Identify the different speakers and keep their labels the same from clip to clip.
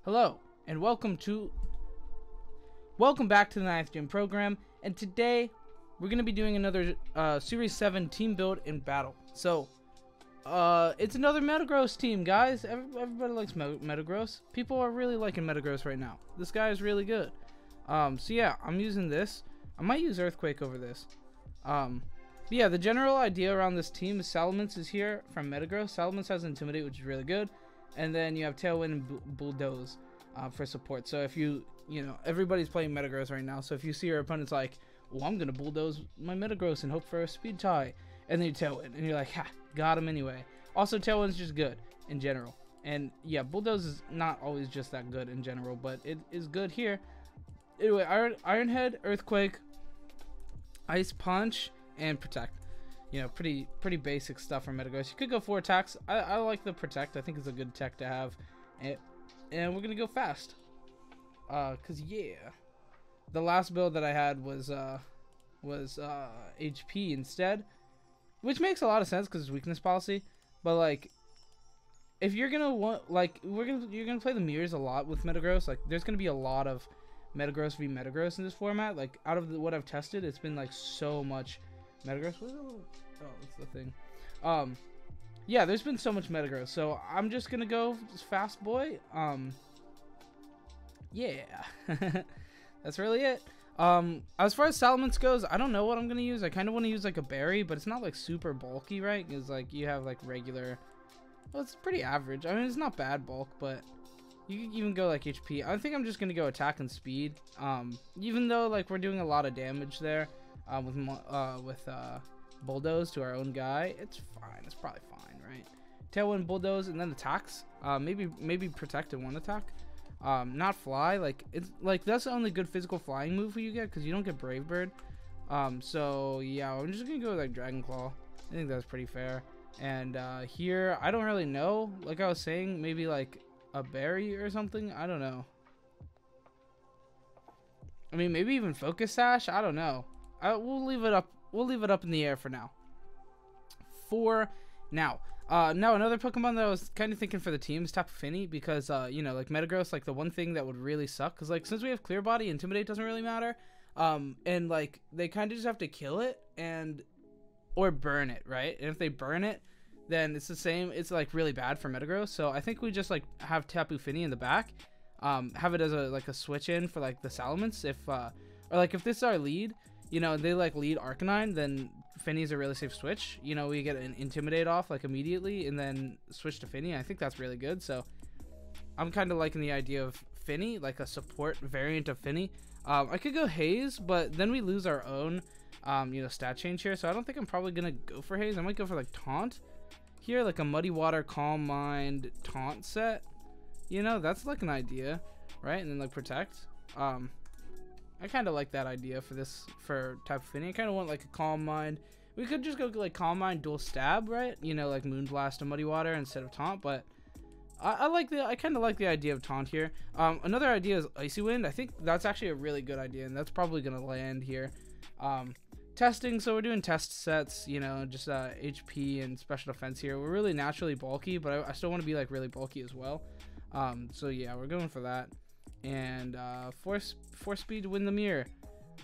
Speaker 1: Hello, and welcome back to the 9th Gym program. And today we're gonna be doing another Series 7 team build in battle. So it's another Metagross team, guys. Everybody likes Metagross. People are really liking Metagross right now. This guy is really good. So yeah, I'm using this. I might use Earthquake over this. But yeah, the general idea around this team is Salamence is here from Metagross. Salamence has Intimidate, which is really good. And then you have Tailwind and Bulldoze for support. So if you know, everybody's playing Metagross right now. So if you see your opponent's like, well, I'm going to Bulldoze my Metagross and hope for a speed tie. And then you Tailwind. And you're like, ha, got him anyway. Also, Tailwind's just good in general. And yeah, Bulldoze is not always just that good in general. But it is good here. Anyway, Iron Head, Earthquake, Ice Punch, and Protect. You know, pretty basic stuff for Metagross. You could go 4 attacks. I like the Protect. I think it's a good tech to have. And we're going to go fast. Because, yeah. The last build that I had was HP instead. Which makes a lot of sense because it's weakness policy. But, like, if you're going to want, like, you're going to play the mirrors a lot with Metagross. Like, there's going to be a lot of Metagross v Metagross in this format. Like, out of what I've tested, it's been, like, so much Metagross. Oh, that's the thing. Yeah, there's been so much Metagross, so I'm just gonna go fast boy. Yeah. That's really it. As far as Salamence goes, I don't know what I'm gonna use. I kind of want to use like a berry, but it's not like super bulky, right? Because like you have like regular, well, it's pretty average. I mean, it's not bad bulk, but you can even go like HP. I think I'm just gonna go attack and speed. Even though like we're doing a lot of damage there. With Bulldoze to our own guy, it's fine. It's probably fine, right? Tailwind, Bulldoze, and then attacks. Maybe Protect in one attack. Not Fly. Like it's like that's the only good physical flying move you get because you don't get Brave Bird. So yeah, I'm just gonna go with like Dragon Claw. I think that's pretty fair. And here, I don't really know. Like I was saying, maybe like a berry or something. I don't know. I mean, maybe even Focus Sash. I don't know. We'll leave it up. We'll leave it up in the air for now. Now another Pokemon that I was kind of thinking for the team is Tapu Fini because you know, like Metagross, like the one thing that would really suck because like since we have Clear Body, Intimidate doesn't really matter. And like they kind of just have to kill it or burn it, right? And if they burn it, then it's the same. It's like really bad for Metagross. So I think we just like have Tapu Fini in the back, have it as a switch in for like the Salamence or like if this is our lead. You know, they like lead Arcanine, then Finny's a really safe switch. You know, we get an Intimidate off like immediately and then switch to Finny. I think that's really good. So I'm kind of liking the idea of Finny, like a support variant of Finny. I could go Haze, but then we lose our own, you know, stat change here. So I don't think I'm probably going to go for Haze. I might go for like Taunt here, like a Muddy Water, Calm Mind, Taunt set. You know, that's like an idea, right? And then like Protect. I kind of like that idea for Tapu Fini. I kind of want like a Calm Mind. We could just go like Calm Mind, dual stab, right? You know, like Moonblast and Muddy Water instead of Taunt. But I kind of like the idea of Taunt here. Another idea is Icy Wind. I think that's actually a really good idea, and that's probably gonna land here. Testing. So we're doing test sets. You know, just HP and special defense here. We're really naturally bulky, but I still want to be like really bulky as well. So yeah, we're going for that. And force speed to win the mirror,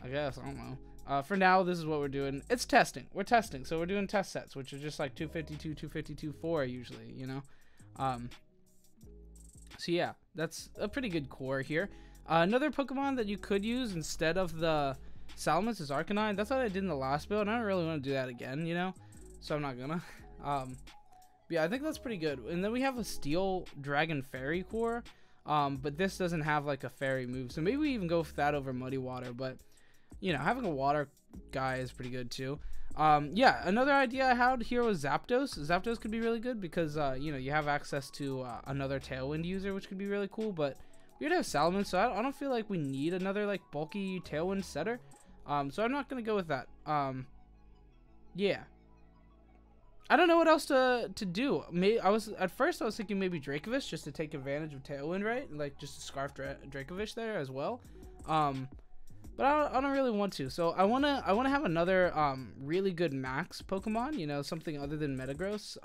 Speaker 1: I guess. I don't know. For now, this is what we're doing. It's testing. We're testing, so we're doing test sets, which are just like 252, 252, 4 usually. You know. So yeah, that's a pretty good core here. Another Pokemon that you could use instead of the Salamence is Arcanine. That's what I did in the last build, and I don't really want to do that again. You know, so I'm not gonna. Yeah, I think that's pretty good. And then we have a Steel Dragon Fairy core. But this doesn't have like a fairy move, so maybe we even go with that over Muddy Water. But you know, having a water guy is pretty good too. Yeah, another idea I had here was Zapdos. Zapdos could be really good because you know, you have access to another Tailwind user, which could be really cool. But we would have Salamence, so I don't feel like we need another like bulky Tailwind setter. So I'm not gonna go with that. Yeah. I don't know what else to do. At first I was thinking maybe Dracovish just to take advantage of Tailwind, right? Like just to scarf Dracovish there as well. But I don't really want to. So I wanna have another really good max Pokemon. You know, something other than Metagross.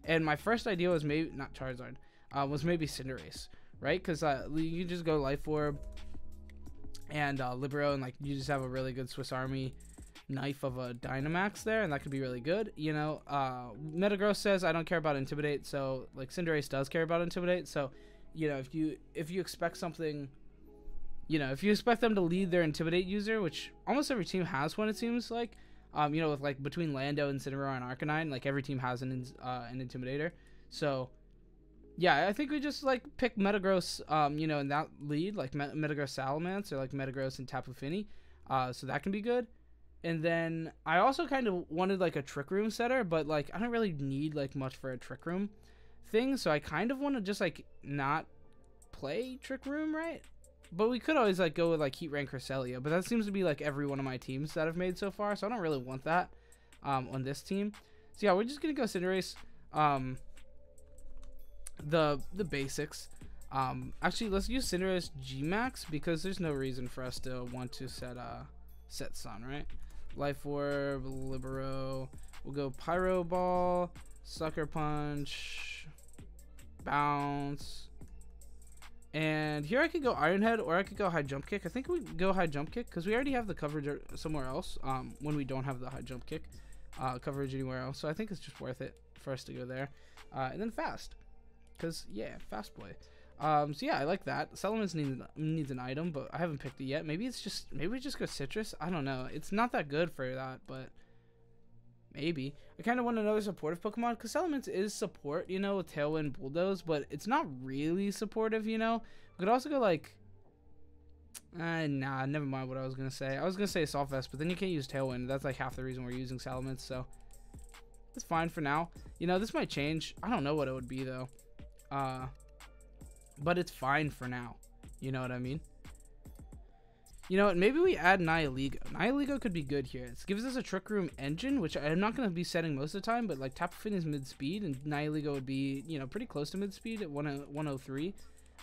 Speaker 1: And my first idea was maybe not Charizard. Was maybe Cinderace, right? Because you just go Life Orb and Libero, and like you just have a really good Swiss Army knife of a Dynamax there, and that could be really good. You know, Metagross says I don't care about Intimidate, so like Cinderace does care about Intimidate. So, you know, if you expect something, you know, if you expect them to lead their Intimidate user, which almost every team has one, it seems like, you know, with like between Lando, Incineroar, and Arcanine, like every team has an Intimidator. So yeah, I think we just like pick Metagross, you know, in that lead, like Metagross Salamence or like Metagross and Tapu Fini, so that can be good. And then I also kind of wanted like a Trick Room setter, but like I don't really need like much for a Trick Room thing, so I kind of want to just like not play Trick Room, right? But we could always like go with like Heat Rank Cresselia, but that seems to be like every one of my teams that I've made so far, so I don't really want that on this team. So yeah, we're just gonna go Cinderace, the basics. Actually, let's use Cinderace G-Max because there's no reason for us to want to set Sun, right? Life Orb, Libero. We'll go Pyro Ball, Sucker Punch, Bounce. And here I could go Iron Head or I could go High Jump Kick. I think we go High Jump Kick because we already have the coverage somewhere else when we don't have the High Jump Kick coverage anywhere else. So I think it's just worth it for us to go there. And then Fast because, yeah, Fast Play. So yeah, I like that. Salamence needs an item, but I haven't picked it yet. Maybe we just go Citrus. I don't know. It's not that good for that, but maybe. I kind of want another supportive Pokemon because Salamence is support, you know, with Tailwind, Bulldoze, but it's not really supportive, you know. We could also go like, nah, never mind what I was gonna say. I was gonna say Assault Vest, but then you can't use Tailwind. That's like half the reason we're using Salamence, so it's fine for now. You know, this might change. I don't know what it would be though. But it's fine for now. You know what I mean? You know what? Maybe we add Nihilego. Nihilego could be good here. It gives us a Trick Room engine, which I'm not going to be setting most of the time, but like Tapu Fini is mid-speed, and Nihilego would be, you know, pretty close to mid-speed at 103.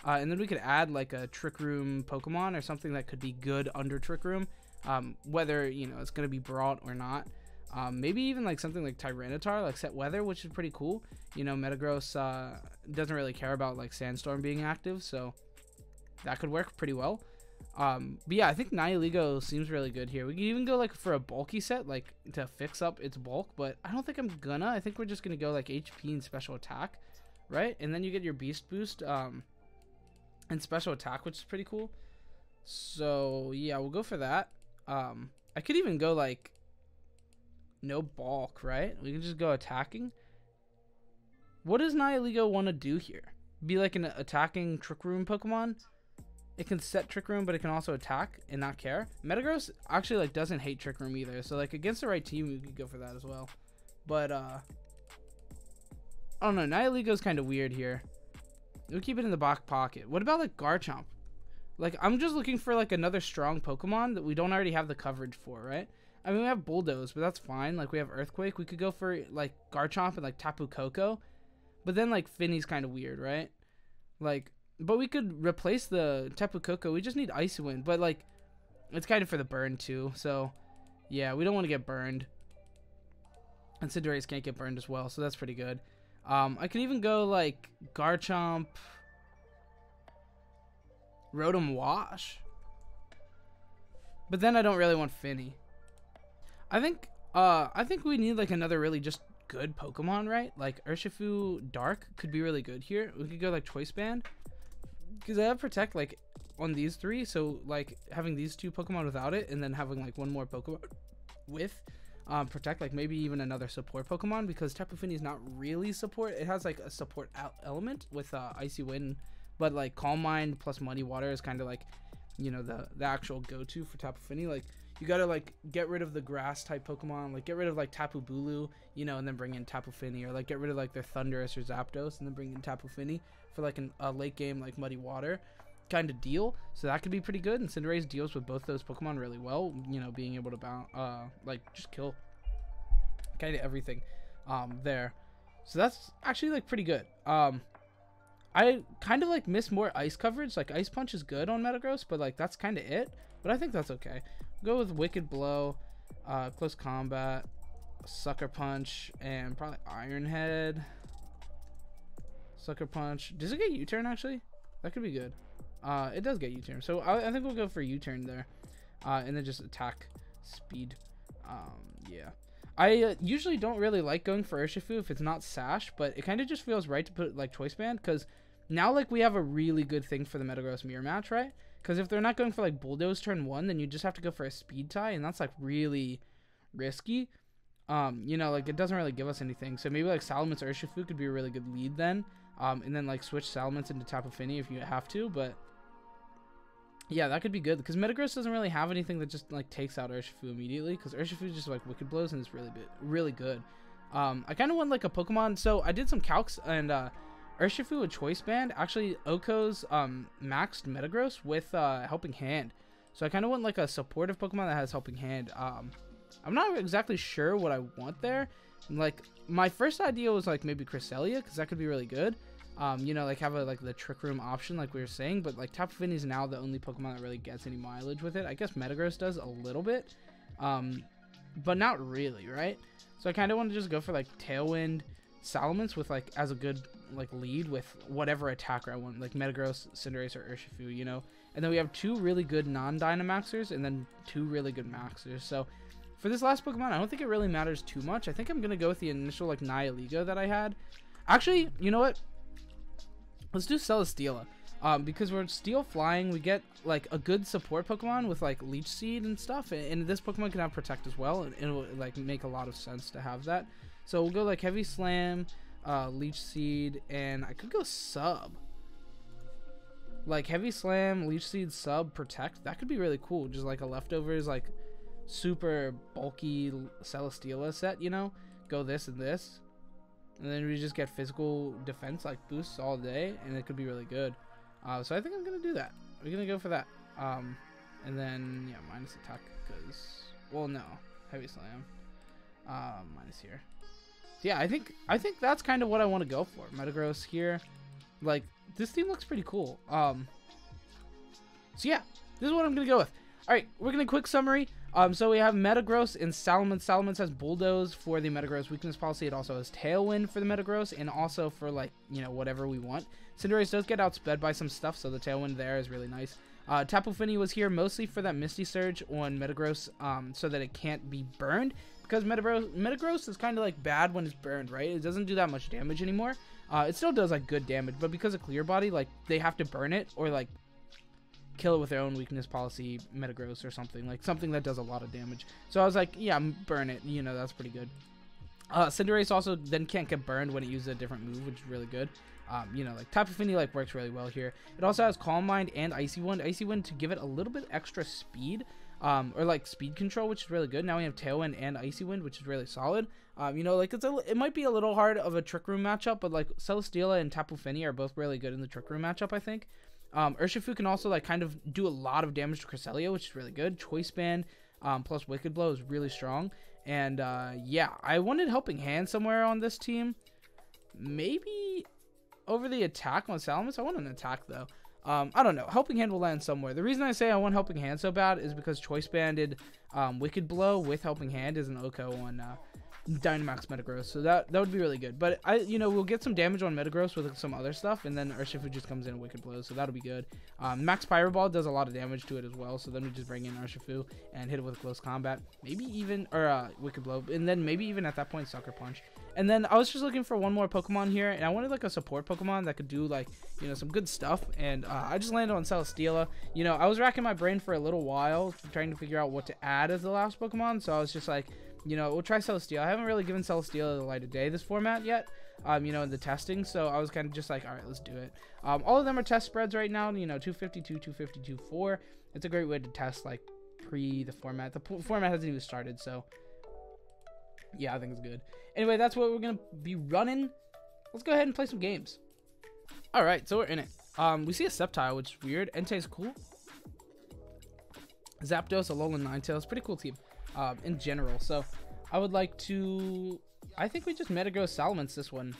Speaker 1: And then we could add like a Trick Room Pokemon or something that could be good under Trick Room, whether, you know, it's going to be brought or not. Maybe even like something like Tyranitar, like Set Weather, which is pretty cool. You know, Metagross doesn't really care about like Sandstorm being active, so that could work pretty well. But yeah, I think Nihilego seems really good here. We can even go like for a bulky set, like to fix up its bulk, but I don't think I'm gonna. I think we're just gonna go like HP and special attack, right? And then you get your Beast Boost and special attack, which is pretty cool. So yeah, we'll go for that. I could even go like no bulk, right? We can just go attacking. What does Nihilego want to do here? Be like an attacking Trick Room Pokemon? It can set Trick Room, but it can also attack and not care. Metagross actually like doesn't hate Trick Room either, so like against the right team, we could go for that as well. But I don't know. Nihilego's kind of weird here. We'll keep it in the back pocket. What about like Garchomp? Like I'm just looking for like another strong Pokemon that we don't already have the coverage for, right? I mean, we have Bulldoze, but that's fine. Like we have Earthquake. We could go for like Garchomp and like Tapu Koko, but then like Finny's kind of weird, right? Like. But we could replace the Tapu Koko. We just need Icy Wind. But, like, it's kind of for the burn, too. So, yeah, we don't want to get burned. And Cinderace can't get burned as well. So, that's pretty good. I can even go, like, Garchomp. Rotom Wash. But then I don't really want Finny. I think we need, like, another really just good Pokemon, right? Like, Urshifu Dark could be really good here. We could go, like, Choice Band. Because I have Protect, like, on these three, so, like, having these two Pokemon without it, and then having, like, one more Pokemon with Protect, like, maybe even another support Pokemon, because Tapu Fini is not really support. It has, like, a support element with Icy Wind, but, like, Calm Mind plus Muddy Water is kind of, like, you know, the actual go-to for Tapu Fini. Like, you gotta, like, get rid of the grass-type Pokemon, like, get rid of, like, Tapu Bulu, you know, and then bring in Tapu Fini, or, like, get rid of, like, their Thundurus or Zapdos, and then bring in Tapu Fini for like a late game like Muddy Water kind of deal. So that could be pretty good, and Cinderace deals with both those Pokemon really well, you know, being able to like just kill kind of everything there. So that's actually like pretty good. I kind of like miss more ice coverage. Like Ice Punch is good on Metagross, but like that's kind of it. But I think that's okay. Go with Wicked Blow, Close Combat, Sucker Punch, and probably Iron Head. Sucker Punch. Does it get U-turn actually? That could be good. It does get U-turn, so I think we'll go for U-turn there, and then just attack speed. Yeah. I usually don't really like going for Urshifu if it's not Sash, but it kind of just feels right to put like Choice Band, because now like we have a really good thing for the Metagross mirror match, right? Because if they're not going for like Bulldoze turn 1, then you just have to go for a speed tie, and that's like really risky. You know, like it doesn't really give us anything. So maybe like Salamence Urshifu could be a really good lead then. And then like switch Salamence into Tapu Fini if you have to, but yeah, that could be good because Metagross doesn't really have anything that just like takes out Urshifu immediately, because Urshifu just like Wicked Blows and it's really good. I kind of want like a Pokemon, so I did some calcs, and Urshifu with Choice Band actually OHKO's maxed Metagross with Helping Hand. So I kind of want like a supportive Pokemon that has Helping Hand. I'm not exactly sure what I want there. Like my first idea was like maybe Cresselia, because that could be really good. You know, like have a like the Trick Room option like we were saying, but like Tapu Fini is now the only Pokemon that really gets any mileage with it. I guess Metagross does a little bit, but not really, right? So I kind of want to just go for like Tailwind, Salamence with like as a good like lead with whatever attacker I want, like Metagross, Cinderace, or Urshifu, you know. And then we have 2 really good non-Dynamaxers and then 2 really good Maxers. So for this last Pokemon, I don't think it really matters too much. I think I'm gonna go with the initial like Nihilego that I had. Actually, you know what? Let's do Celesteela. Because we're Steel Flying, we get like a good support Pokemon with like Leech Seed and stuff, and this Pokemon can have Protect as well, and it will like make a lot of sense to have that. So we'll go like Heavy Slam, Leech Seed, and I could go Sub. Like Heavy Slam, Leech Seed, Sub, Protect. That could be really cool. Just like a leftovers like super bulky Celesteela set, you know. Go this and this. And then we just get physical defense like boosts all day, and it could be really good. So I think I'm gonna do that. We're gonna go for that. And then yeah, minus attack because, well, no, Heavy Slam. Minus here. So yeah, I think that's kind of what I want to go for. Metagross here. Like this team looks pretty cool. So yeah, this is what I'm gonna go with. All right, we're gonna quick summary. So we have Metagross and Salamence. Salamence has Bulldoze for the Metagross weakness policy. It also has Tailwind for the Metagross, and also for like, you know, whatever we want. Cinderace does get outsped by some stuff, so the Tailwind there is really nice. Tapu Fini was here mostly for that Misty Surge on Metagross, so that it can't be burned, because Metagross is kind of like bad when it's burned, right? It doesn't do that much damage anymore. It still does like good damage, but because of Clear Body, like they have to burn it or like kill it with their own weakness policy Metagross or something, like something that does a lot of damage. So I was like, yeah, burn it, you know, that's pretty good. Cinderace also then can't get burned when it uses a different move, which is really good. You know, like Tapu Fini like works really well here. It also has Calm Mind and Icy Wind to give it a little bit extra speed, or like speed control, which is really good. Now we have Tailwind and Icy Wind, which is really solid. You know, like it might be a little hard of a Trick Room matchup, but like Celesteela and Tapu Fini are both really good in the Trick Room matchup, I think. Urshifu can also like kind of do a lot of damage to Cresselia, which is really good. Choice Band plus Wicked Blow is really strong. And yeah, I wanted Helping Hand somewhere on this team. Maybe over the attack on Salamence. I want an attack though. I don't know. Helping Hand will land somewhere. The reason I say I want Helping Hand so bad is because Choice Banded Wicked Blow with Helping Hand is an OHKO on Dynamax Metagross, so that would be really good. But you know, we'll get some damage on Metagross with some other stuff, and then Urshifu just comes in and Wicked Blows, so that'll be good. Max Pyro Ball does a lot of damage to it as well, so then we just bring in Urshifu and hit it with Close Combat, maybe even Wicked Blow, and then maybe even at that point Sucker Punch. And then I was just looking for one more Pokemon here, and I wanted like a support Pokemon that could do like, you know, some good stuff, and I just landed on Celesteela. You know, I was racking my brain for a little while trying to figure out what to add as the last Pokemon, so I was just like, you know, we'll try Celesteela. I haven't really given Celesteela the light of day this format yet, you know, in the testing, so I was kind of just like, all right, let's do it. All of them are test spreads right now, you know, 252, 252, 4. It's a great way to test, like, pre the format. The format hasn't even started, so yeah, I think it's good. Anyway, that's what we're going to be running. Let's go ahead and play some games. All right, so we're in it. We see a Sceptile, which is weird. Entei's cool. Zapdos, Alolan Ninetales, pretty cool team. In general, so I would like to, I think we just Metagross Salamence this one.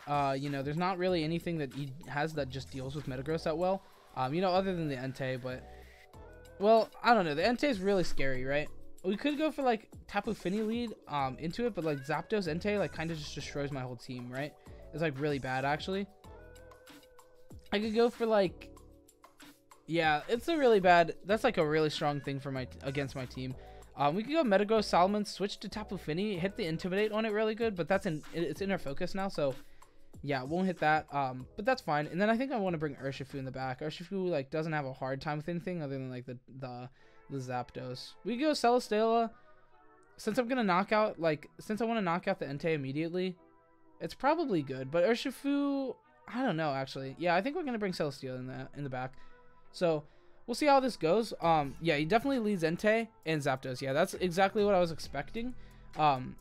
Speaker 1: You know, there's not really anything that he has that just deals with Metagross that well, you know, other than the Entei, but, well, I don't know, the Entei is really scary, right? We could go for like Tapu Fini lead into it, but like Zapdos Entei like kind of just destroys my whole team, right? It's like really bad actually. I could go for like, yeah, it's a really bad, that's like a really strong thing for against my team. We could go Metagross, Salamence, switch to Tapu Fini, hit the Intimidate on it really good, but it's inner focus now, so yeah, won't hit that. But that's fine. And then I think I want to bring Urshifu in the back. Urshifu like doesn't have a hard time with anything other than like the Zapdos. We could go Celesteela. Since I'm gonna knock out since I want to knock out the Entei immediately, it's probably good. But Urshifu, I don't know actually. Yeah, I think we're gonna bring Celesteela in the back. So we'll see how this goes. Yeah, he definitely leads Entei and Zapdos. Yeah, that's exactly what I was expecting.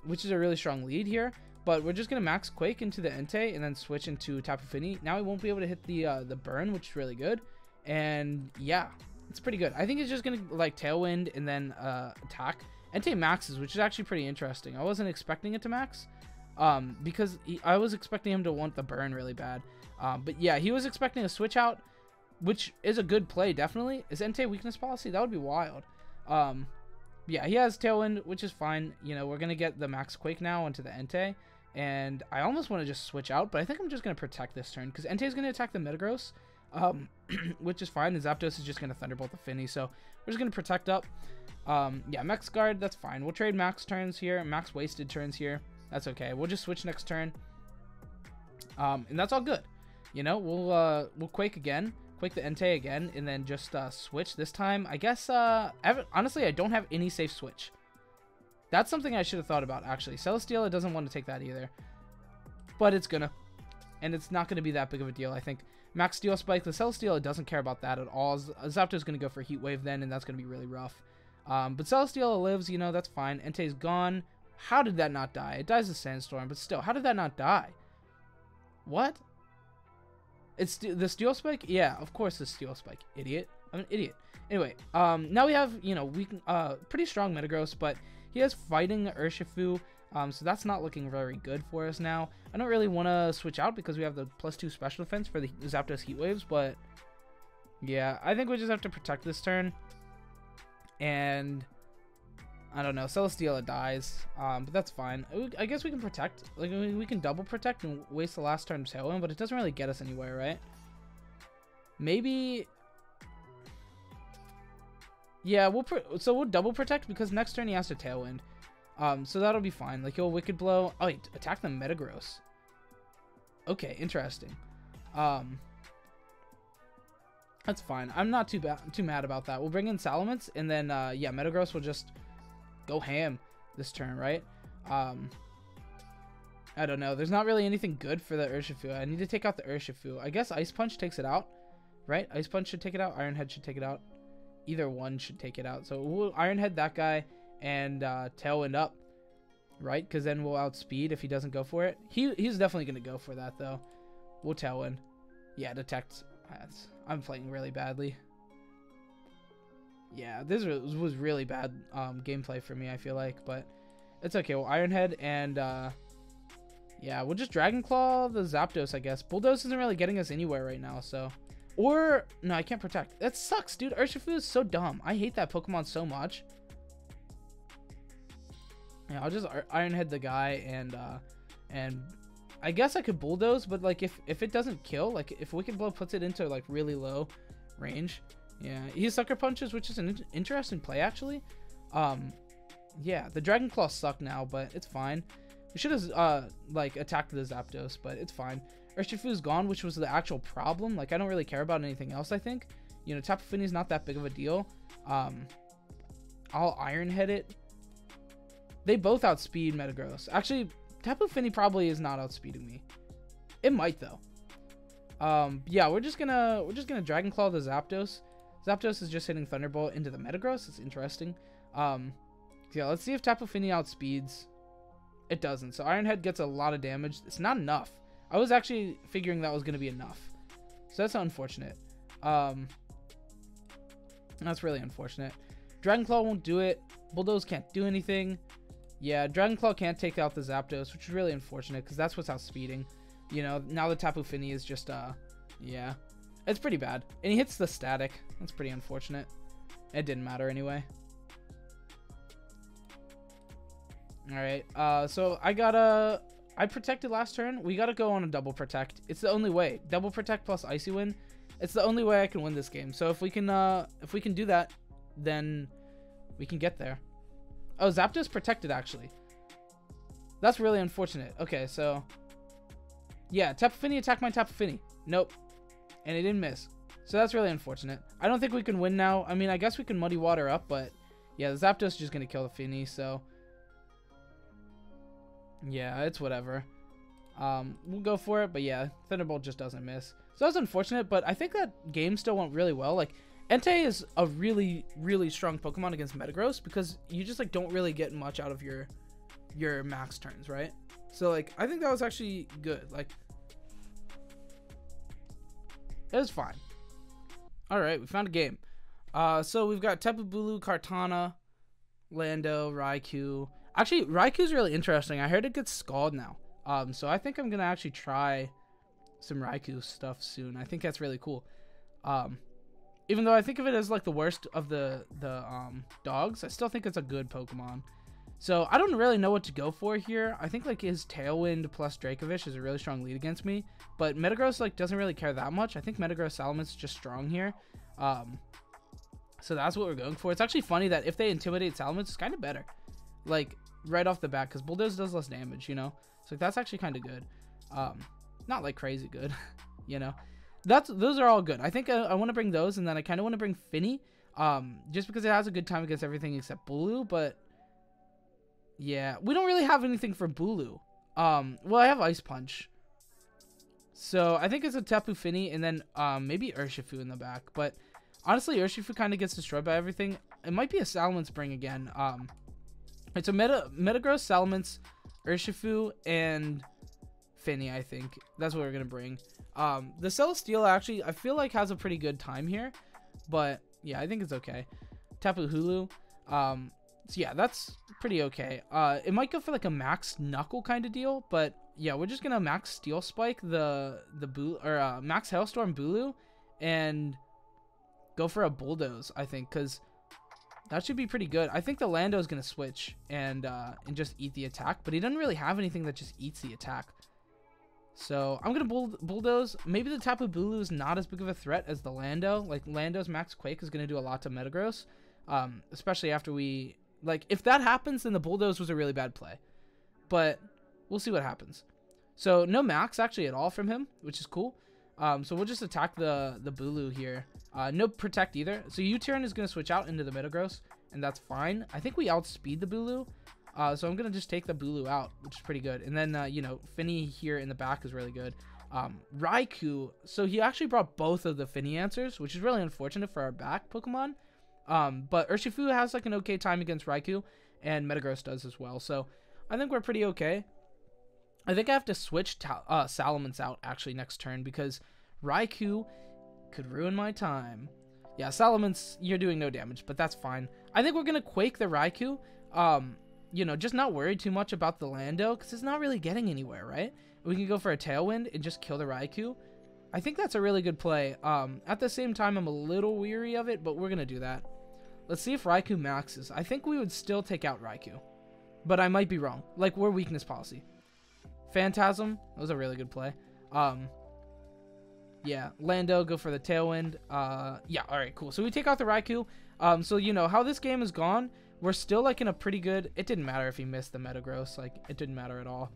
Speaker 1: Which is a really strong lead here. But we're just gonna max Quake into the Entei and then switch into Tapu Fini. Now he won't be able to hit the burn, which is really good. And yeah, it's pretty good. I think he's just gonna like Tailwind and then attack. Entei maxes, which is actually pretty interesting. I wasn't expecting it to max, because I was expecting him to want the burn really bad. But yeah, he was expecting a switch out, which is a good play definitely. Is Entei weakness policy? That would be wild. Yeah, he has Tailwind, which is fine. You know, we're gonna get the max Quake now into the Entei. And I almost want to just switch out, but I think I'm just going to protect this turn because Entei is going to attack the Metagross, which is fine. And Zapdos is just going to Thunderbolt the Fini, so we're just going to protect up. Yeah, Max Guard, that's fine. We'll trade max turns here, max wasted turns here. That's okay. We'll just switch next turn, and that's all good. You know, we'll Quake again, Quake the Entei again, and then just switch this time. I guess honestly, I don't have any safe switch. That's something I should have thought about, actually. Celesteela doesn't want to take that either. But it's gonna. And it's not going to be that big of a deal, I think. Max Steel Spike, the Celesteela doesn't care about that at all. Zapdos going to go for Heat Wave then, and that's going to be really rough. But Celesteela lives, you know, that's fine. Entei's gone. How did that not die? It dies of Sandstorm, but still, how did that not die? What? It's the Steel Spike? Yeah, of course the Steel Spike. Idiot. I'm an idiot. Anyway, now we have, you know, pretty strong Metagross, but he has Fighting Urshifu, so that's not looking very good for us now. I don't really want to switch out because we have the +2 special defense for the Zapdos Heat Waves, but yeah, I think we just have to protect this turn. And I don't know, Celesteela dies, but that's fine. I guess we can protect. Like, we can double protect and waste the last turn Tailwind, but it doesn't really get us anywhere, right? Maybe. Yeah, we'll double protect because next turn he has to Tailwind. So that'll be fine. Like, he'll Wicked Blow. Oh, wait, attack the Metagross. Okay, interesting. That's fine. I'm not too mad about that. We'll bring in Salamence, and then yeah, Metagross will just go ham this turn, right? I don't know. There's not really anything good for the Urshifu. I need to take out the Urshifu. I guess Ice Punch takes it out, right? Ice Punch should take it out. Iron Head should take it out. Either one should take it out. So we'll Iron Head that guy and Tailwind up, right? Because then we'll outspeed if he doesn't go for it. He's definitely going to go for that, though. We'll Tailwind. Yeah, detect. I'm playing really badly. Yeah, this was really bad gameplay for me, I feel like. But it's okay. We'll Iron Head and yeah, we'll just Dragon Claw the Zapdos, I guess. Bulldoze isn't really getting us anywhere right now, so. Or, no, I can't protect. That sucks, dude. Urshifu is so dumb. I hate that Pokemon so much. Yeah, I'll just Iron Head the guy, and I guess I could Bulldoze, but, like, if it doesn't kill, like, if Wicked Blow puts it into, like, really low range, yeah. He has Sucker Punches, which is an interesting play, actually. Yeah, the Dragon Claw suck now, but it's fine. We should have, like, attacked the Zapdos, but it's fine. Urshifu's gone, which was the actual problem. Like, I don't really care about anything else, I think. You know, Tapu Fini's not that big of a deal. I'll Iron Head it. They both outspeed Metagross. Actually, Tapu Fini probably is not outspeeding me. It might, though. Yeah, we're just gonna Dragon Claw the Zapdos. Zapdos is just hitting Thunderbolt into the Metagross. It's interesting. Yeah, let's see if Tapu Fini outspeeds. It doesn't. So Iron Head gets a lot of damage. It's not enough. I was actually figuring that was going to be enough. So that's unfortunate. That's really unfortunate. Dragon Claw won't do it. Bulldoze can't do anything. Yeah, Dragon Claw can't take out the Zapdos, which is really unfortunate because that's what's outspeeding. You know, now the Tapu Fini is just, yeah. It's pretty bad. And he hits the static. That's pretty unfortunate. It didn't matter anyway. Alright, so I I protected last turn. We got to go on a double protect. It's the only way. Double protect plus Icy Wind. It's the only way I can win this game. So if we can do that, then we can get there. Oh, Zapdos protected actually. That's really unfortunate. Okay, so yeah, Tapu Fini attack my Tapu Fini. Nope. And it didn't miss. So that's really unfortunate. I don't think we can win now. I mean, I guess we can Muddy Water up, but yeah, the Zapdos is just going to kill the Fini, so yeah, it's whatever. We'll go for it, but yeah, Thunderbolt just doesn't miss. So that's unfortunate, but I think that game still went really well. Like, Entei is a really, really strong Pokemon against Metagross because you just, like, don't really get much out of your max turns, right? So, like, I think that was actually good. Like, it was fine. Alright, we found a game. So we've got Tapu Bulu, Kartana, Lando, Raikou. Actually, Raikou's really interesting. I heard it gets Scald now. So I think I'm going to actually try some Raikou stuff soon. I think that's really cool. Even though I think of it as like the worst of the dogs, I still think it's a good Pokemon. So I don't really know what to go for here. I think like his Tailwind plus Dracovish is a really strong lead against me, but Metagross like doesn't really care that much. I think Metagross Salamence is just strong here. So that's what we're going for. It's actually funny that if they intimidate Salamence, it's kind of better, like right off the bat, because Bulldoze does less damage, you know. So that's actually kind of good. Not like crazy good, you know. Those are all good. I think I want to bring those, and then I kind of want to bring Fini, just because it has a good time against everything except Bulu, but yeah, we don't really have anything for Bulu. Well, I have Ice Punch. So I think it's a Tapu Fini and then maybe Urshifu in the back. But honestly, Urshifu kind of gets destroyed by everything. It might be a Salamence bring again. It's a Metagross, Salamence, Urshifu, and Fini, I think. That's what we're going to bring. The Celesteela actually, I feel like has a pretty good time here. But yeah, I think it's okay. Tapu Hulu. So yeah, that's pretty okay. It might go for like a max Knuckle kind of deal, but yeah, we're just gonna max Steel Spike max Hailstorm Bulu, and go for a Bulldoze, I think, because that should be pretty good. I think the Lando's gonna switch and just eat the attack, but he doesn't really have anything that just eats the attack. So I'm gonna Bulldoze. Maybe the Tapu Bulu is not as big of a threat as the Lando. Like Lando's max Quake is gonna do a lot to Metagross, especially after we. Like, if that happens, then the Bulldoze was a really bad play. But we'll see what happens. So, no max, actually, at all from him, which is cool. So, we'll just attack the Bulu here. No Protect either. So, U-Turn is going to switch out into the Metagross, and that's fine. I think we outspeed the Bulu. So, I'm going to just take the Bulu out, which is pretty good. And then, you know, Fini here in the back is really good. Raikou, so he actually brought both of the Fini answers, which is really unfortunate for our back Pokemon. But Urshifu has like an okay time against Raikou, and Metagross does as well. So I think we're pretty okay. I think I have to switch Salamence out actually next turn because Raikou could ruin my time. Yeah, Salamence, you're doing no damage, but that's fine. I think we're gonna Quake the Raikou. You know, just not worry too much about the Lando because it's not really getting anywhere, right? We can go for a Tailwind and just kill the Raikou. I think that's a really good play. At the same time, I'm a little weary of it, but we're gonna do that. Let's see if Raikou maxes. I think we would still take out Raikou, but I might be wrong. Like, we're Weakness Policy. Phantasm, that was a really good play. Yeah, Lando, go for the Tailwind. Yeah, alright, cool. So we take out the Raikou. So, you know, how this game has gone, we're still, like, in a pretty good... It didn't matter if he missed the Metagross. Like, it didn't matter at all.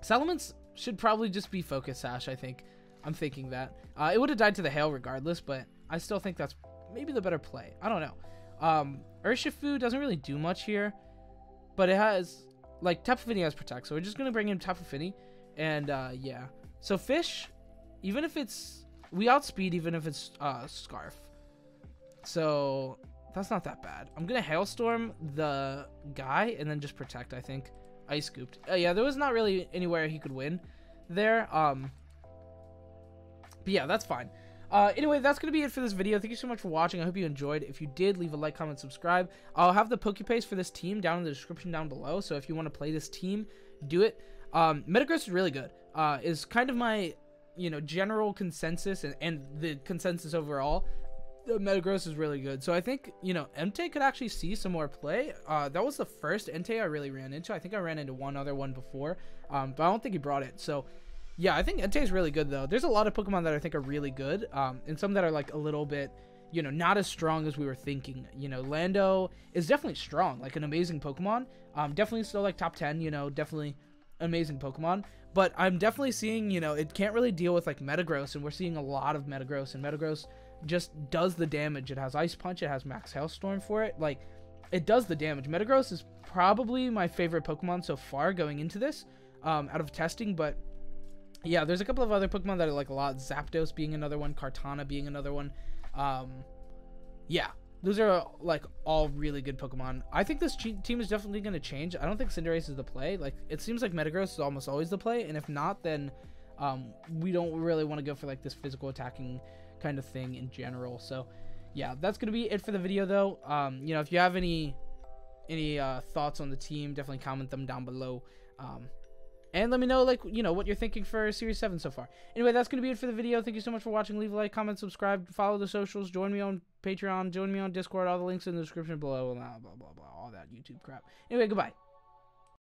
Speaker 1: Salamence should probably just be Focus Sash, I think. I'm thinking that. It would have died to the Hail regardless, but I still think that's maybe the better play. I don't know. Urshifu doesn't really do much here, but it has, like, Tapu Fini has Protect, so we're just going to bring in Tapu Fini, and, yeah. So Fish, even if it's, we outspeed even if it's, Scarf. So, that's not that bad. I'm going to Hailstorm the guy, and then just Protect, I think. Ice Scooped. Yeah, there was not really anywhere he could win there, but yeah, that's fine. Anyway, that's going to be it for this video. Thank you so much for watching. I hope you enjoyed. If you did, leave a like, comment, subscribe. I'll have the Pokepaste for this team down in the description down below. So if you want to play this team, do it. Metagross is really good. Is kind of my, you know, general consensus and the consensus overall Metagross is really good. So I think, you know, Entei could actually see some more play. That was the first Entei I really ran into. I think I ran into one other one before, but I don't think he brought it. So yeah, I think Entei is really good though. There's a lot of Pokemon that I think are really good, and some that are like a little bit, you know, not as strong as we were thinking. You know, Lando is definitely strong, like an amazing Pokemon. Definitely still like top 10, you know, definitely amazing Pokemon. But I'm definitely seeing, you know, it can't really deal with like Metagross, and we're seeing a lot of Metagross, and Metagross just does the damage. It has Ice Punch, it has Max Hailstorm for it. Like, it does the damage. Metagross is probably my favorite Pokemon so far going into this, out of testing, but yeah, there's a couple of other Pokemon that I like a lot. Zapdos being another one, Kartana being another one. Yeah, those are like all really good Pokemon. I think this team is definitely going to change. I don't think Cinderace is the play. Like, it seems like Metagross is almost always the play, and if not, then we don't really want to go for like this physical attacking kind of thing in general. So yeah, that's going to be it for the video though. You know, if you have any thoughts on the team, definitely comment them down below. And let me know, like, you know, what you're thinking for Series 7 so far. Anyway, that's going to be it for the video. Thank you so much for watching. Leave a like, comment, subscribe, follow the socials, join me on Patreon, join me on Discord. All the links in the description below, blah, blah, blah, blah, all that YouTube crap. Anyway, goodbye.